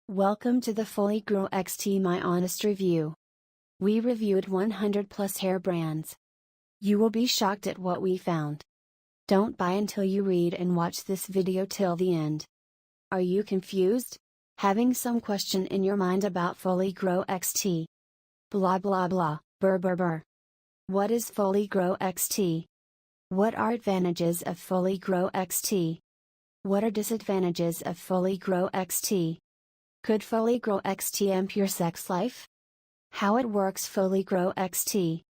Welcome to the FoliGrow XT My Honest Review. We reviewed 100 plus hair brands. You will be shocked at what we found. Don't buy until you read and watch this video till the end. Are you confused? Having some question in your mind about FoliGrow XT? Blah blah blah, brr brr brr. What is FoliGrow XT? What are advantages of FoliGrow XT? What are disadvantages of FoliGrow XT? Could FoliGrow XT amp your sex life? How it works. FoliGrow XT.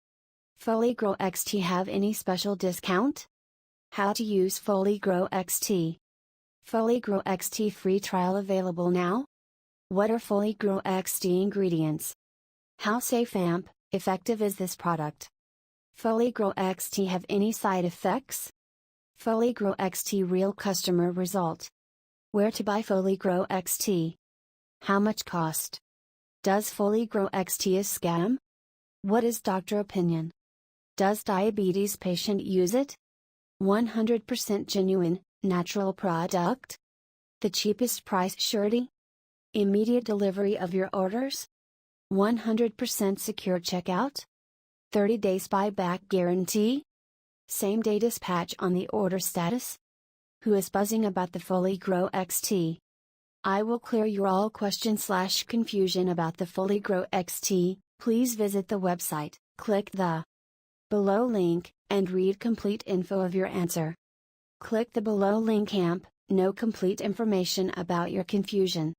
FoliGrow XT have any special discount? How to use FoliGrow XT. FoliGrow XT free trial available now? What are FoliGrow XT ingredients? How safe amp effective is this product? FoliGrow XT have any side effects? FoliGrow XT real customer result. Where to buy FoliGrow XT? How much cost? Does FoliGrow XT is scam? What is doctor opinion? Does diabetes patient use it? 100% genuine, natural product? The cheapest price surety? Immediate delivery of your orders? 100% secure checkout? 30 days buyback guarantee? Same day dispatch on the order status? Who is buzzing about the FoliGrow XT? I will clear your all question/confusion about the FoliGrow XT. Please visit the website, click the below link, and read complete info of your answer. Click the below link amp, know complete information about your confusion.